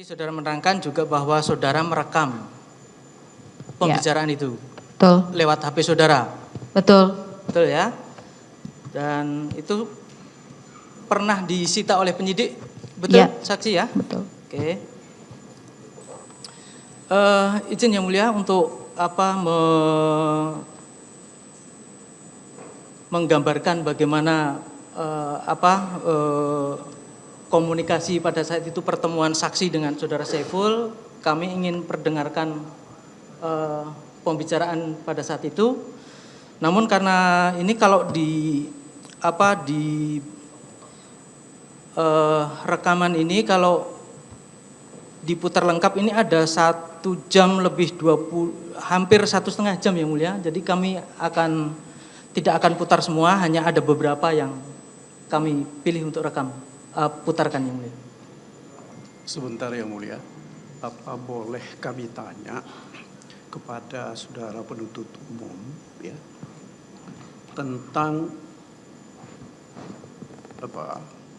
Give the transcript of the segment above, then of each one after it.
Jadi saudara menerangkan juga bahwa saudara merekam pembicaraan itu. Betul. Lewat HP saudara. Betul. Betul ya. Dan itu pernah disita oleh penyidik, betul Ya. saksi ya? Betul. Oke. Izin yang mulia untuk menggambarkan bagaimana komunikasi pada saat itu, pertemuan saksi dengan saudara Saiful. Kami ingin perdengarkan pembicaraan pada saat itu. Namun karena ini kalau rekaman ini kalau diputar lengkap ini ada 1 jam lebih 20, hampir 1,5 jam yang mulia. Jadi kami tidak akan putar semua, hanya ada beberapa yang kami pilih untuk putarkan yang mulia. Sebentar yang mulia, apa boleh kami tanya kepada saudara penuntut umum ya tentang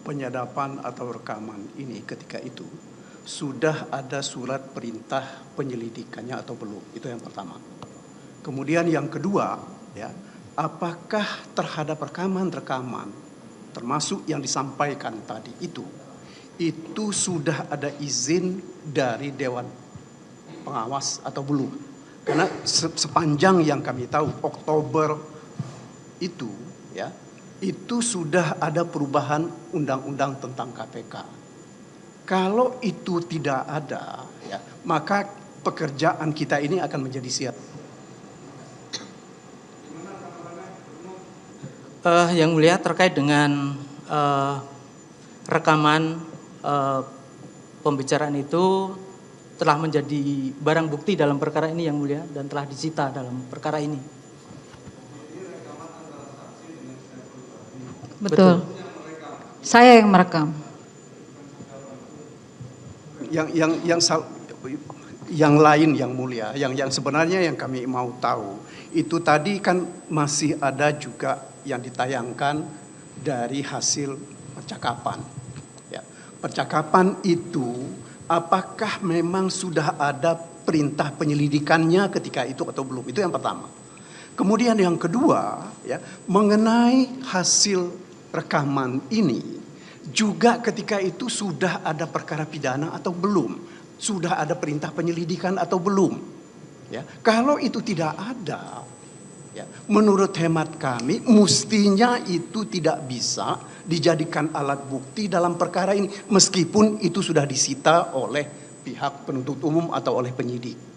penyadapan atau rekaman ini ketika itu sudah ada surat perintah penyelidikannya atau belum? Itu yang pertama. Kemudian yang kedua ya, apakah terhadap rekaman-rekaman termasuk yang disampaikan tadi itu sudah ada izin dari Dewan Pengawas atau belum? Karena sepanjang yang kami tahu Oktober itu ya, itu sudah ada perubahan undang-undang tentang KPK. Kalau itu tidak ada ya, maka pekerjaan kita ini akan menjadi sia. Yang mulia, terkait dengan rekaman pembicaraan itu telah menjadi barang bukti dalam perkara ini yang mulia, dan telah disita dalam perkara ini. Betul. Saya yang merekam. Yang lain yang mulia, yang sebenarnya yang kami mau tahu itu tadi kan masih ada juga yang ditayangkan dari hasil percakapan. Ya, percakapan itu apakah memang sudah ada perintah penyelidikannya ketika itu atau belum? Itu yang pertama. Kemudian yang kedua, ya, mengenai hasil rekaman ini juga ketika itu sudah ada perkara pidana atau belum? Sudah ada perintah penyelidikan atau belum? Ya, kalau itu tidak ada, ya, menurut hemat kami mestinya itu tidak bisa dijadikan alat bukti dalam perkara ini meskipun itu sudah disita oleh pihak penuntut umum atau oleh penyidik.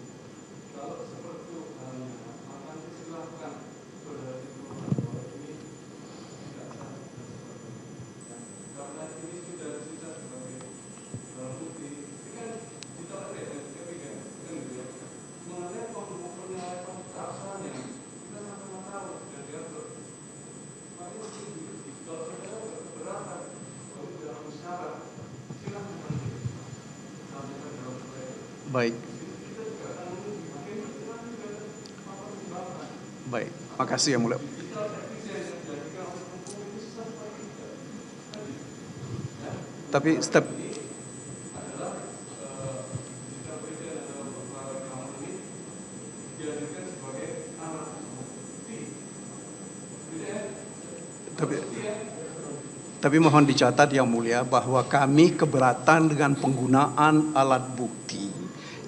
Baik, makasih yang mulia. Tapi mohon dicatat yang mulia bahwa kami keberatan dengan penggunaan alat bukti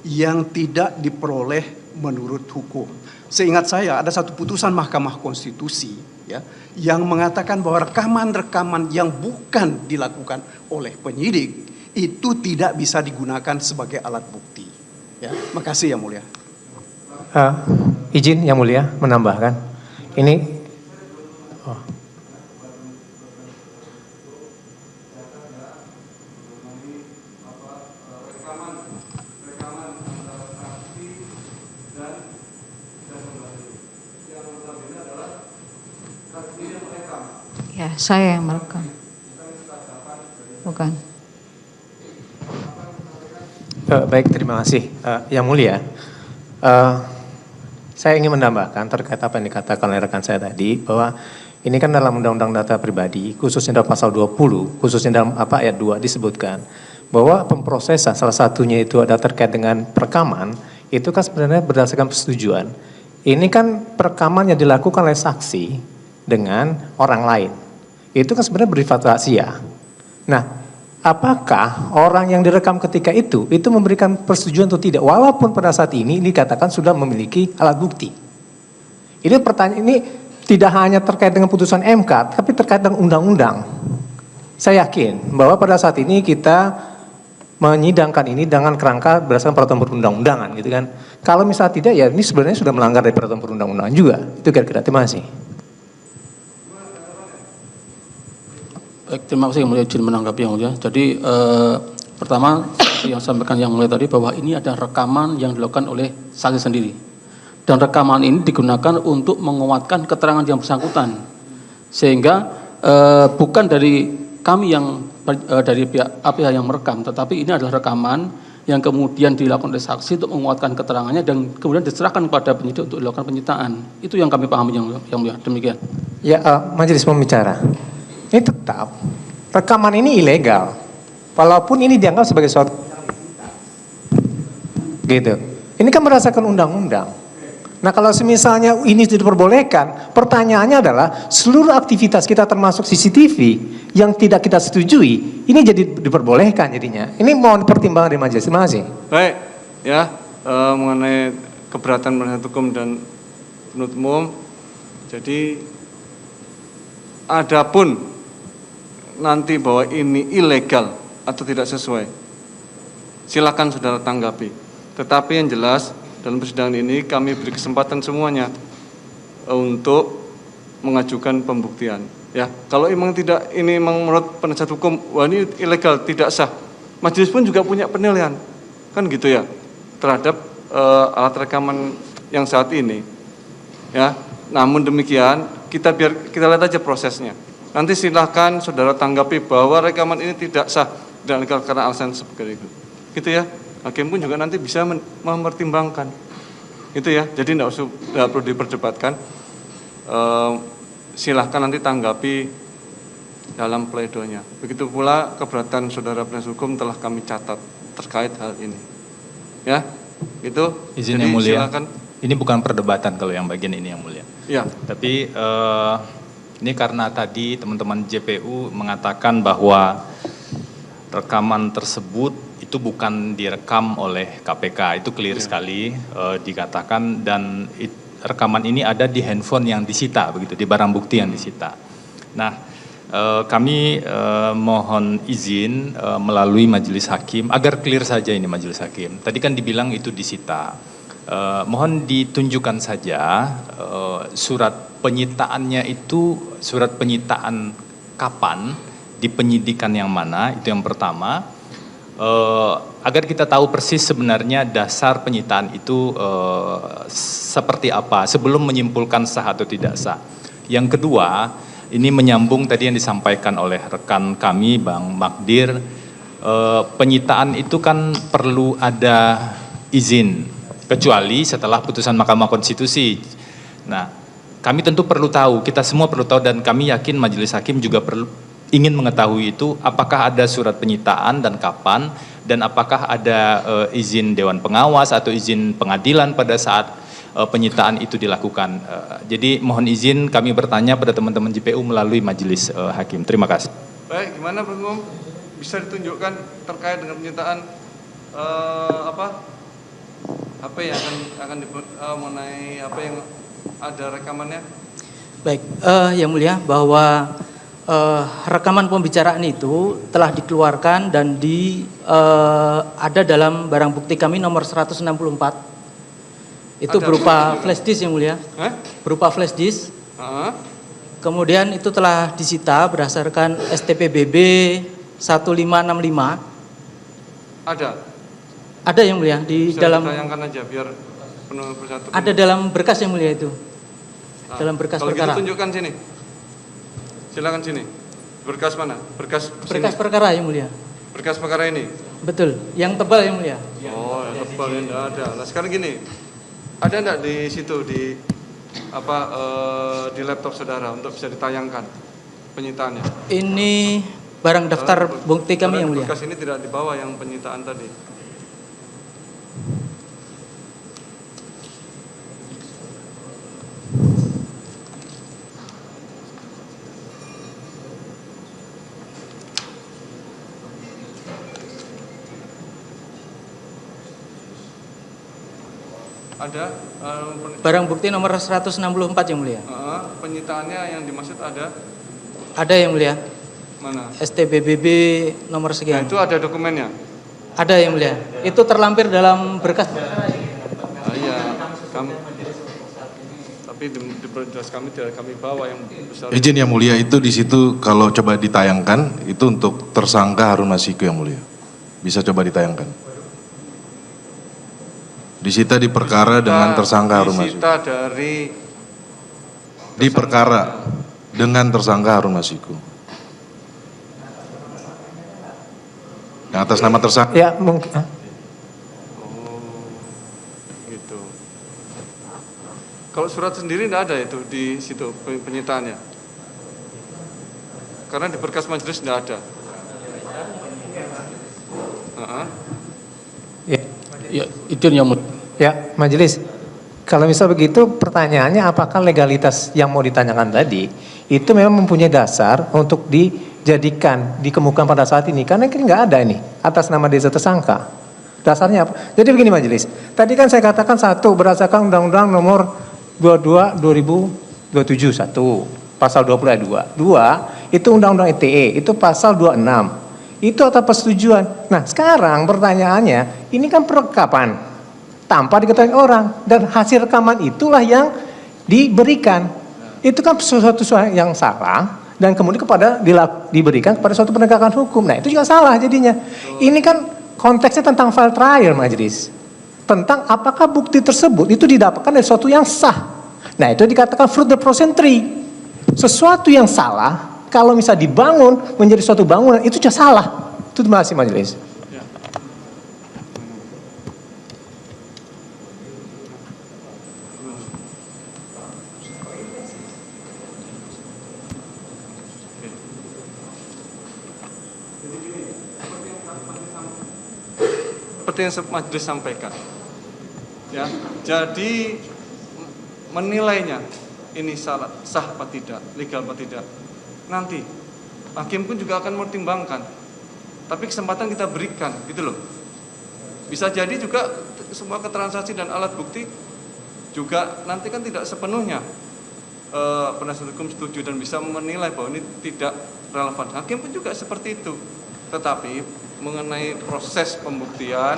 yang tidak diperoleh menurut hukum. Seingat saya ada satu putusan Mahkamah Konstitusi ya, yang mengatakan bahwa rekaman-rekaman yang bukan dilakukan oleh penyidik itu tidak bisa digunakan sebagai alat bukti. Ya, makasih yang mulia. Izin yang mulia menambahkan. Ini Ya, saya yang merekam. Bukan. Baik, terima kasih. Yang mulia, saya ingin menambahkan terkait apa yang dikatakan oleh rekan saya tadi, bahwa ini kan dalam Undang-Undang Data Pribadi, khususnya dalam pasal 20, khususnya dalam ayat 2 disebutkan bahwa pemprosesan salah satunya itu ada terkait dengan perekaman, itu kan sebenarnya berdasarkan persetujuan. Ini kan perekaman yang dilakukan oleh saksi dengan orang lain. Itu kan sebenarnya bersifat rahasia. Nah, apakah orang yang direkam ketika itu memberikan persetujuan atau tidak? Walaupun pada saat ini dikatakan sudah memiliki alat bukti. Ini pertanyaan ini tidak hanya terkait dengan putusan MK, tapi terkait dengan undang-undang. Saya yakin bahwa pada saat ini kita menyidangkan ini dengan kerangka berdasarkan peraturan perundang-undangan gitu kan. Kalau misalnya tidak ya ini sebenarnya sudah melanggar dari peraturan perundang-undangan juga. Itu kira-kira. Terima kasih. Baik, terima kasih yang mulia, izin menanggapi yang mulia. Jadi pertama yang sampaikan yang mulia tadi bahwa ini ada rekaman yang dilakukan oleh saksi sendiri. Dan rekaman ini digunakan untuk menguatkan keterangan yang bersangkutan. Sehingga bukan dari kami yang dari pihak APH yang merekam, tetapi ini adalah rekaman yang kemudian dilakukan oleh saksi untuk menguatkan keterangannya dan kemudian diserahkan kepada penyidik untuk dilakukan penyitaan. Itu yang kami pahami yang mulia. Demikian. Ya, majelis pembicara. Ini tetap rekaman ini ilegal. Walaupun ini dianggap sebagai suatu gitu. Ini kan berdasarkan undang-undang. Nah, kalau misalnya ini diperbolehkan, pertanyaannya adalah seluruh aktivitas kita termasuk CCTV yang tidak kita setujui, ini jadi diperbolehkan jadinya. Ini mohon pertimbangan dari majelis. Terima kasih. Baik, ya mengenai keberatan penasihat hukum dan penuntut umum. Jadi adapun nanti bahwa ini ilegal atau tidak sesuai, silakan saudara tanggapi. Tetapi yang jelas dalam persidangan ini kami beri kesempatan semuanya untuk mengajukan pembuktian. Ya, kalau memang tidak, ini memang menurut penasihat hukum, wah ini ilegal, tidak sah. Majelis pun juga punya penilaian, kan gitu ya, terhadap alat rekaman yang saat ini. Ya, namun demikian kita lihat aja prosesnya. Nanti silakan saudara tanggapi bahwa rekaman ini tidak sah dan legal karena alasan seperti itu. Gitu ya. Hakim pun juga nanti bisa mempertimbangkan. Itu ya. Jadi tidak perlu diperdebatkan. Silahkan nanti tanggapi dalam pledoinya. Begitu pula keberatan saudara penasihat hukum telah kami catat terkait hal ini. Ya. Itu. Izin yang mulia. Silakan. Ini bukan perdebatan kalau yang bagian ini yang mulia. Ya. Tapi ini karena tadi teman-teman JPU mengatakan bahwa rekaman tersebut itu bukan direkam oleh KPK, itu clear sekali dikatakan, dan rekaman ini ada di handphone yang disita, begitu, di barang bukti yang disita. Nah, kami mohon izin melalui majelis hakim agar clear saja ini majelis hakim. Tadi kan dibilang itu disita. Mohon ditunjukkan saja surat penyitaannya itu, surat penyitaan kapan, di penyidikan yang mana, itu yang pertama. Agar kita tahu persis sebenarnya dasar penyitaan itu seperti apa sebelum menyimpulkan sah atau tidak sah. Yang kedua, ini menyambung tadi yang disampaikan oleh rekan kami Bang Magdir, penyitaan itu kan perlu ada izin, kecuali setelah putusan Mahkamah Konstitusi. Nah, kami tentu perlu tahu, kita semua perlu tahu, dan kami yakin majelis hakim juga ingin mengetahui itu, apakah ada surat penyitaan dan kapan, dan apakah ada izin Dewan Pengawas atau izin pengadilan pada saat penyitaan itu dilakukan. Jadi mohon izin kami bertanya pada teman-teman JPU melalui majelis hakim. Terima kasih. Baik, gimana Bang Umum? Bisa ditunjukkan terkait dengan penyitaan HP yang akan mengenai apa yang ada rekamannya? Baik, yang mulia, bahwa rekaman pembicaraan itu telah dikeluarkan dan ada dalam barang bukti kami nomor 164. Itu ada berupa flash disk yang mulia. Berupa flash disk. Kemudian itu telah disita berdasarkan STPBB 1565. Ada yang mulia di bisa dalam. Ditayangkan aja biar penuh persatu. Ada dalam berkas yang mulia itu. Dalam berkas perkara. Kalau gitu tunjukkan sini. Silakan sini. Berkas mana? Berkas perkara yang mulia. Berkas perkara ini. Betul. Yang tebal yang mulia. Oh, yang tebal ini ada. Nah, sekarang gini. Ada enggak di situ di di laptop saudara untuk bisa ditayangkan penyitaannya? Ini barang daftar bukti kami yang Di mulia. berkas ini tidak dibawa yang penyitaan tadi. Ada Barang bukti nomor 164 yang mulia. penyitaannya yang dimaksud ada Ada yang mulia. mana? STBBB nomor Nah, sekian. itu ada dokumennya. Ada yang mulia. Itu terlampir dalam berkas. Iya, kami. Tapi di berkas kami tidak kami bawa yang besar. Izin yang mulia, itu di situ kalau coba ditayangkan itu untuk tersangka Harun Masiku yang mulia. Bisa coba ditayangkan. Disita di perkara dengan tersangka Harun Masiku. Disita dari Di perkara dengan tersangka Harun Masiku. Yang atas nama tersangka. Ya mungkin. gitu. Kalau surat sendiri tidak ada itu di situ penyitaannya. Karena di berkas majelis tidak ada. Ya, Ya, izin yang mulia. ya majelis. Kalau misal begitu pertanyaannya apakah legalitas yang mau ditanyakan tadi itu memang mempunyai dasar untuk dijadikan, dikemukakan pada saat ini? Karena kan nggak ada ini atas nama desa tersangka. Dasarnya apa? Jadi begini majelis. Tadi kan saya katakan satu berdasarkan Undang-Undang nomor 22 2027 satu pasal 20 ayat 2. Dua itu Undang-Undang ITE itu pasal 26. Itu atas persetujuan. Nah sekarang pertanyaannya ini kan perlengkapan tanpa diketahui orang dan hasil rekaman itulah yang diberikan. Itu kan sesuatu yang salah dan kemudian diberikan kepada suatu penegakan hukum. Nah itu juga salah jadinya. Ini kan konteksnya tentang file trial majelis. Tentang apakah bukti tersebut itu didapatkan dari sesuatu yang sah. Nah itu dikatakan fruit the prosentry. Sesuatu yang salah kalau misalnya dibangun menjadi suatu bangunan itu sudah salah. Itu terima kasih majelis. Seperti yang majelis sampaikan. Ya, jadi menilainya ini sah apa tidak, legal apa tidak. Nanti hakim pun juga akan mempertimbangkan. Tapi kesempatan kita berikan, gitu loh. Bisa jadi juga semua keterangan saksi dan alat bukti juga nanti kan tidak sepenuhnya penasihat hukum setuju dan bisa menilai bahwa ini tidak relevan. Hakim pun juga seperti itu. Tetapi mengenai proses pembuktian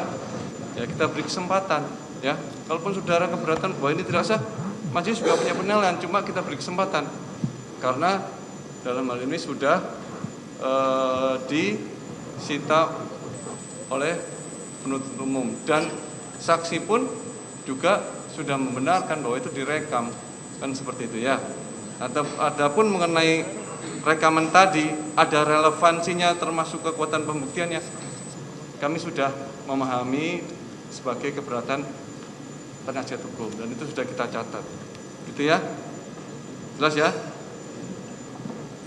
ya kita beri kesempatan ya. Kalaupun saudara keberatan bahwa ini tidak sah, majelis juga punya penilaian, cuma kita beri kesempatan karena dalam hal ini sudah disita oleh penuntut umum dan saksi pun juga sudah membenarkan bahwa itu direkam, kan seperti itu ya. Adapun mengenai rekaman tadi ada relevansinya termasuk kekuatan pembuktiannya, kami sudah memahami sebagai keberatan penasihat hukum dan itu sudah kita catat, gitu ya, jelas ya.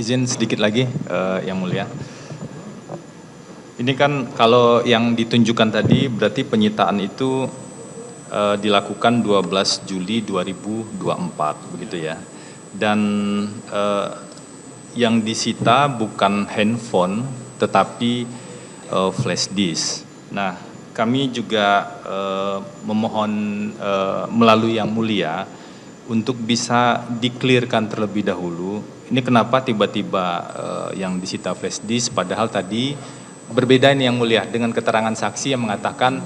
Izin sedikit lagi yang mulia. Ini kan kalau yang ditunjukkan tadi berarti penyitaan itu dilakukan 12 Juli 2024 begitu ya. Dan yang disita bukan handphone tetapi flash disk. Nah, kami juga memohon melalui yang mulia untuk bisa di-clearkan terlebih dahulu. Ini kenapa tiba-tiba yang disita flash disk padahal tadi berbeda ini yang mulia dengan keterangan saksi yang mengatakan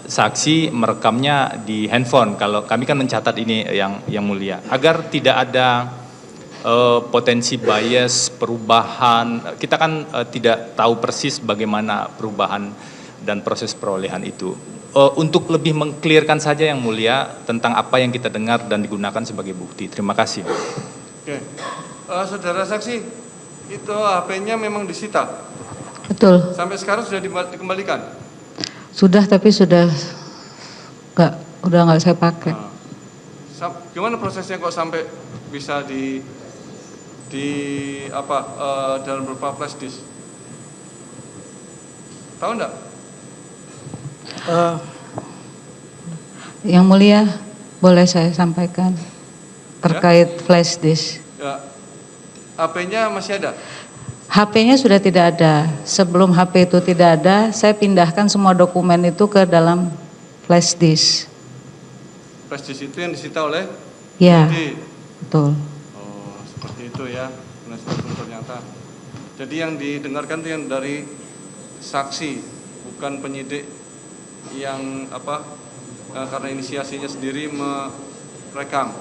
saksi merekamnya di handphone. Kalau kami kan mencatat ini yang mulia agar tidak ada potensi bias perubahan. Kita kan tidak tahu persis bagaimana perubahan dan proses perolehan itu. Untuk lebih mengclearkan saja yang mulia tentang apa yang kita dengar dan digunakan sebagai bukti. Terima kasih. Oke, saudara saksi, itu HP-nya memang disita. Betul. Sampai sekarang sudah dikembalikan. Sudah tapi sudah nggak saya pakai. Gimana prosesnya kok sampai bisa di dalam beberapa flash disk. Tahu enggak? Yang mulia, boleh saya sampaikan terkait flash disk. Ya. HP-nya masih ada? HP-nya sudah tidak ada. Sebelum HP itu tidak ada, saya pindahkan semua dokumen itu ke dalam flash disk. Flash disk itu yang disita oleh Ya, penyidik. betul. Oh, seperti itu ya. Ternyata. Jadi yang didengarkan itu yang dari saksi, bukan penyidik yang karena inisiasinya sendiri merekam.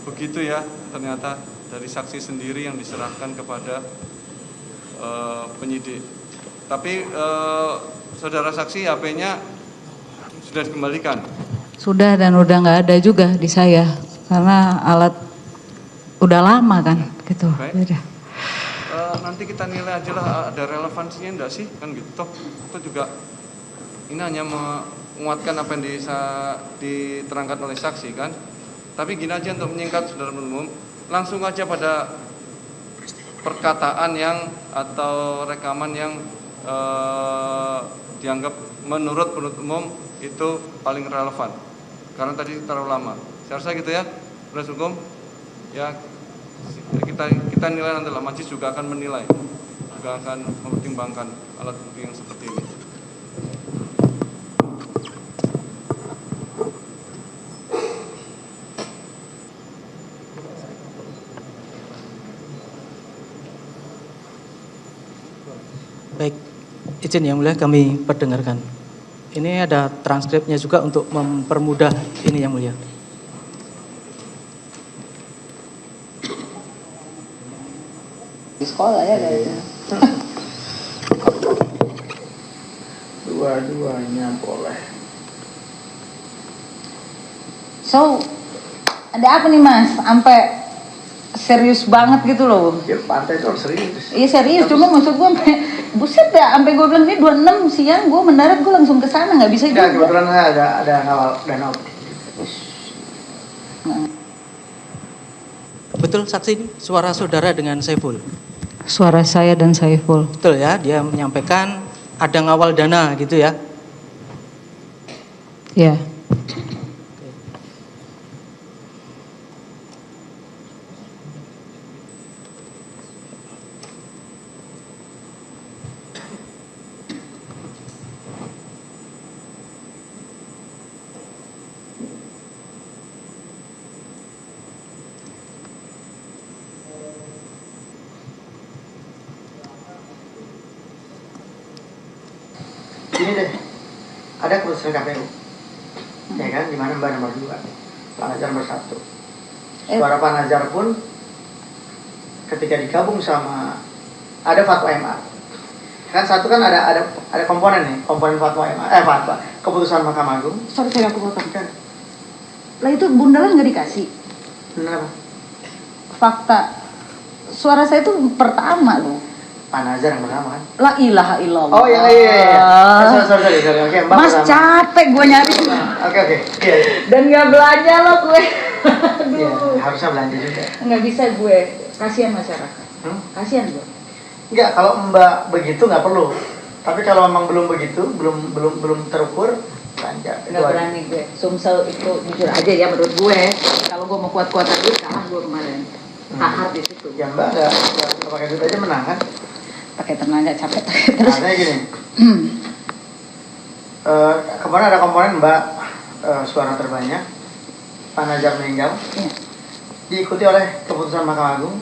Begitu ya, ternyata dari saksi sendiri yang diserahkan kepada penyidik. Tapi saudara saksi HP-nya sudah dikembalikan. Sudah, dan udah nggak ada juga di saya karena alat udah lama kan gitu. Baik. Beda. Nanti kita nilai aja lah ada relevansinya enggak sih kan gitu. Toh itu juga ini hanya menguatkan apa yang diterangkan oleh saksi kan. Tapi gini aja untuk menyingkat saudara umum, langsung aja pada perkataan yang atau rekaman yang dianggap menurut penuntut umum itu paling relevan karena tadi terlalu lama. Saya rasa gitu ya, penasihat hukum. Ya kita nilai nanti lah, majelis juga akan menilai, juga akan mempertimbangkan alat bukti yang seperti ini. Baik, izin yang mulia kami perdengarkan. Ini ada transkripnya juga untuk mempermudah ini yang mulia. Di sekolah ya kayaknya. Dua-duanya boleh. So, ada apa nih Mas? Sampai serius banget gitu loh. Ya partai itu harus serius. Iya serius, cuma maksud gue buset ya, sampai gue bilang ini 26 siang gue mendarat, gue langsung ke sana, nggak bisa juga. Kebetulan ada danau. Betul saksi ini suara saudara dengan Saiful. Suara saya dan Saiful. Betul ya, dia menyampaikan ada ngawal dana gitu ya. Ya. Ini deh, ada keputusan KPU, ya kan, di mana Mbak nomor 2, Pak Nazar nomor 1. Suara Pak Nazar pun ketika digabung sama ada fatwa MA, kan satu kan ada komponen nih, komponen fatwa MA, fatwa keputusan Mahkamah Agung. Sorry saya aku potong kan. Lah itu bundalan nggak dikasih. Benar apa? Fakta suara saya itu pertama loh. Pak Nazar yang pertama kan? La ilaha illallah. Oh iya. Sorry. Oke, Mbak Mas pertama. capek gue nyari. Oke. Iya. Dan nggak belanja loh gue. Iya, Aduh. harusnya belanja juga. Nggak bisa gue. Kasihan masyarakat. Kasihan gue. Enggak, kalau Mbak begitu nggak perlu. Tapi kalau memang belum begitu, belum terukur, belanja. Nggak berani gue. Sumsel itu jujur aja ya menurut gue. Kalau gue mau kuat-kuatan duit kalah gue kemarin. Hard di situ. Ya Mbak nggak pakai duit aja menang kan? Pakai tenaga capek terus. Artinya gini. Kemarin ada komponen Mbak suara terbanyak, Pak Nazar meninggal, Iya. diikuti oleh keputusan Mahkamah Agung.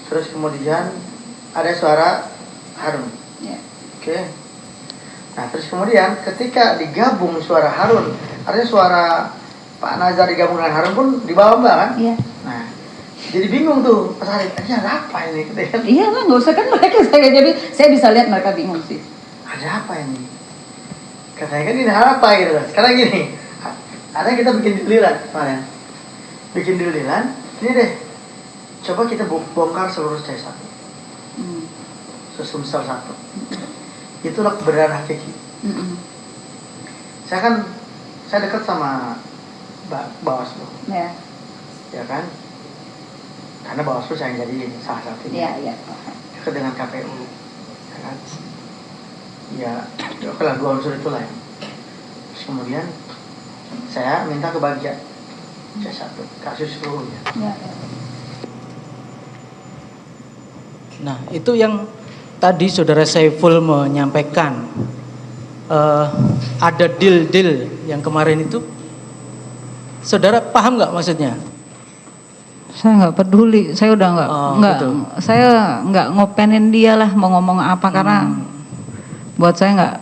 Terus kemudian ada suara Harun. Iya. Oke. Nah terus kemudian ketika digabung suara Harun, artinya suara Pak Nazar digabung dengan Harun pun di bawah Mbak kan? Iya. Nah jadi bingung tuh Pak Sarif, ini ada apa ini? Iya lah, nggak usah kan mereka saya bisa lihat mereka bingung sih. Ada apa ini? Katanya kan ini apa gitu loh. Sekarang gini, ada kita bikin dililan kemarin. Bikin dililan, ini deh. Coba kita bongkar seluruh C1. Sumsel 1. Itulah keberadaan hakiki. Saya dekat sama Bawaslu. Ya. Ya kan? karena Bawaslu saya jadi salah satunya. Iya. Dekat dengan KPU, ya kan? Ya, oke lah, dua unsur itulah ya. Terus kemudian saya minta kebagian C1 kasus seluruhnya. Nah, itu yang tadi Saudara Saiful menyampaikan, ada deal-deal yang kemarin itu, Saudara paham nggak maksudnya? Saya nggak peduli, saya udah gitu. saya nggak ngopenin dia lah mau ngomong apa karena buat saya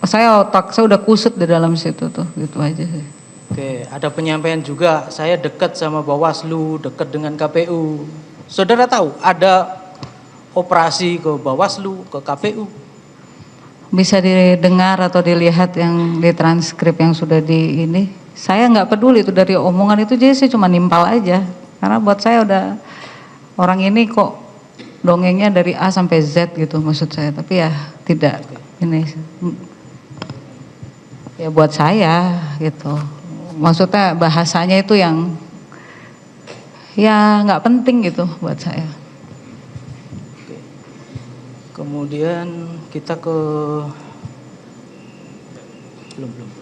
saya udah kusut di dalam situ tuh, gitu aja sih. Oke, ada penyampaian juga, saya dekat sama Bawaslu, dekat dengan KPU. Saudara tahu ada operasi ke Bawaslu, ke KPU? Bisa didengar atau dilihat yang di transkrip yang sudah di ini. Saya nggak peduli itu dari omongan itu, jadi saya cuma nimpal aja. Karena buat saya udah orang ini kok dongengnya dari A sampai Z gitu maksud saya. Tapi ya tidak ini. Ya buat saya gitu. Maksudnya bahasanya itu yang ya nggak penting gitu buat saya. Kemudian kita ke belum.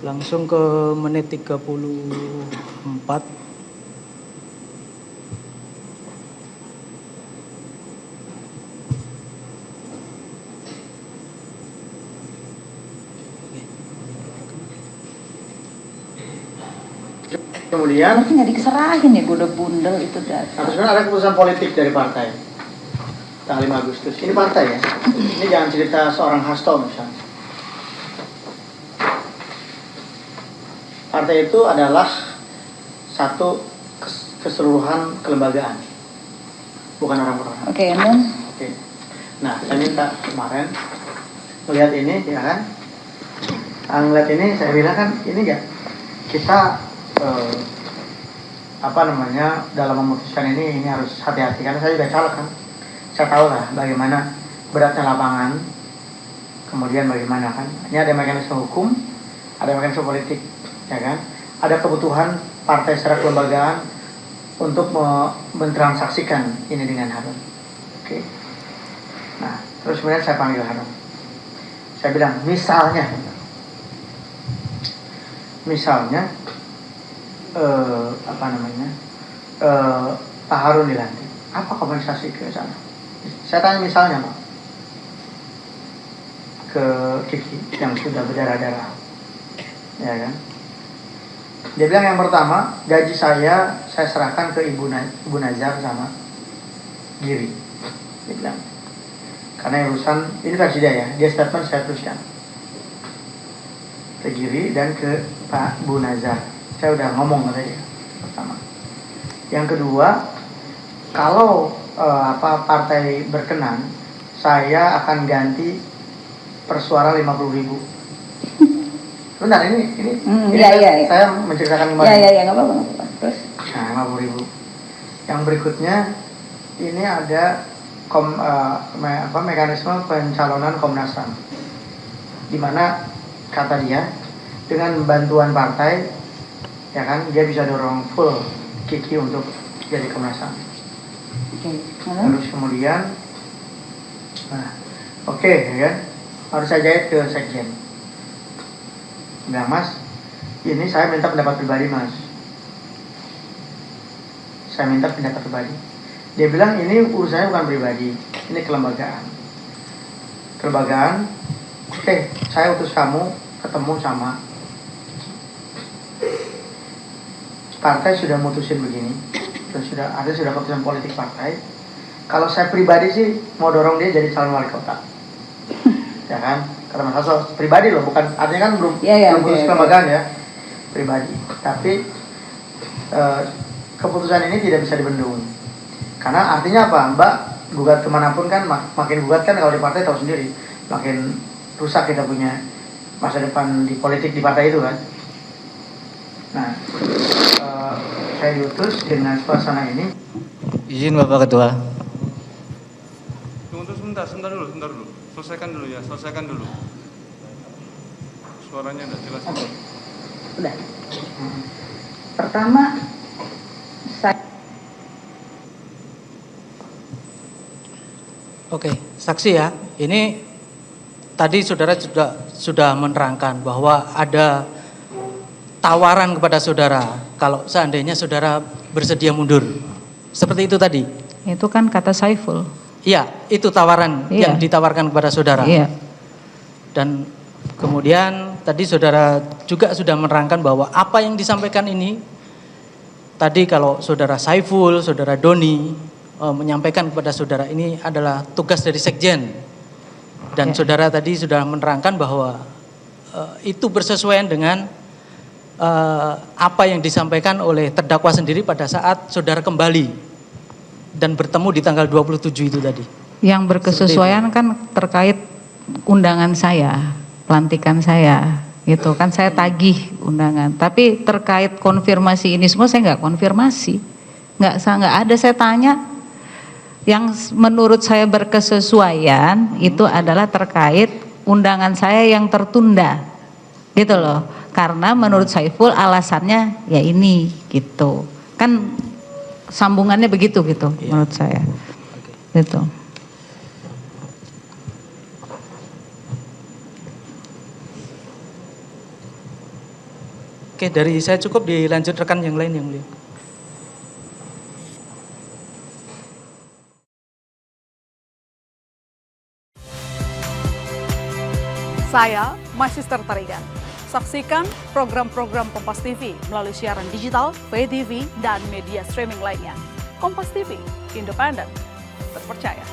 Langsung ke menit 34. Kemudian Nggak dikeserahin ya, gue udah bundel itu data. Nah, sebenarnya ada keputusan politik dari partai tanggal 5 Agustus. Ini partai ya. Ini jangan cerita seorang Hasto misalnya. Partai itu adalah satu keseluruhan kelembagaan, bukan orang per orang. Oke, Nun. Oke. Nah, saya minta kemarin melihat ini, ya kan? Ngeliat ini, saya bilang kan, ini enggak kita dalam memutuskan ini harus hati-hati karena saya juga caleg kan. Saya tahu lah bagaimana beratnya lapangan, kemudian bagaimana kan. Ini ada mekanisme hukum, ada mekanisme politik, ya kan. Ada kebutuhan partai secara kelembagaan untuk mentransaksikan ini dengan Harun. Oke. Nah, terus kemudian saya panggil Harun. Saya bilang, misalnya Pak Harun dilantik, apa kompensasi ke sana? Saya tanya misalnya Pak, ke Kiki yang sudah berdarah-darah, ya kan? Dia bilang yang pertama, gaji saya serahkan ke Ibu Nazar sama Giri. Dia bilang, karena urusan ini versi dia statement saya teruskan ke Giri dan ke Pak Bu Nazar. Saya udah ngomong ke dia pertama. Yang kedua, kalau partai berkenan, saya akan ganti per suara 50.000. Bentar, ini Iya. saya menceritakan kemarin. Iya, nggak apa-apa. Terus? Nah, 50.000. Yang berikutnya, ini ada mekanisme pencalonan Komnas HAM, di mana kata dia dengan bantuan partai, ya kan, dia bisa dorong full Kiki untuk jadi Komnas HAM. Terus kemudian, ya kan, harus saya jahit ke sekjen. Bilang, Mas, ini saya minta pendapat pribadi, Mas. Saya minta pendapat pribadi. Dia bilang ini urusannya bukan pribadi, ini kelembagaan. Kelembagaan, saya utus kamu ketemu sama partai sudah mutusin begini, dan sudah keputusan politik partai. Kalau saya pribadi sih mau dorong dia jadi calon wali kota, ya kan? Karena Mas Hasto pribadi loh, bukan artinya kan belum putus kelembagaan ya, pribadi. Tapi keputusan ini tidak bisa dibendung. Karena artinya apa, Mbak? Gugat kemanapun kan, makin gugat kan kalau di partai tahu sendiri, makin rusak kita punya masa depan di politik di partai itu kan. Nah, saya diutus dengan suasana ini. Izin Bapak Ketua. Tunggu sebentar dulu. Selesaikan dulu. Suaranya tidak jelas. Udah. Pertama, saya Oke, saksi ya. Ini tadi saudara sudah menerangkan bahwa ada tawaran kepada saudara kalau seandainya saudara bersedia mundur. Seperti itu tadi. Itu kan kata Saiful. Iya, itu tawaran Iya. yang ditawarkan kepada saudara. Iya. Dan kemudian tadi saudara juga sudah menerangkan bahwa apa yang disampaikan ini tadi kalau saudara Saiful, saudara Doni menyampaikan kepada saudara ini adalah tugas dari sekjen. Dan saudara tadi sudah menerangkan bahwa itu bersesuaian dengan apa yang disampaikan oleh terdakwa sendiri pada saat saudara kembali dan bertemu di tanggal 27 itu tadi. Yang berkesesuaian kan terkait undangan saya, pelantikan saya, gitu kan saya tagih undangan. Tapi terkait konfirmasi ini semua saya nggak konfirmasi, nggak ada saya tanya. Yang menurut saya berkesesuaian itu adalah terkait undangan saya yang tertunda, gitu loh. Karena menurut Saiful alasannya ya ini, gitu. Kan sambungannya begitu gitu, menurut saya, gitu. Oke, dari saya cukup, dilanjut rekan yang lain yang mulia. Saya Magister Tarigan. Saksikan program-program Kompas TV melalui siaran digital, pay TV, dan media streaming lainnya. Kompas TV, independen, terpercaya.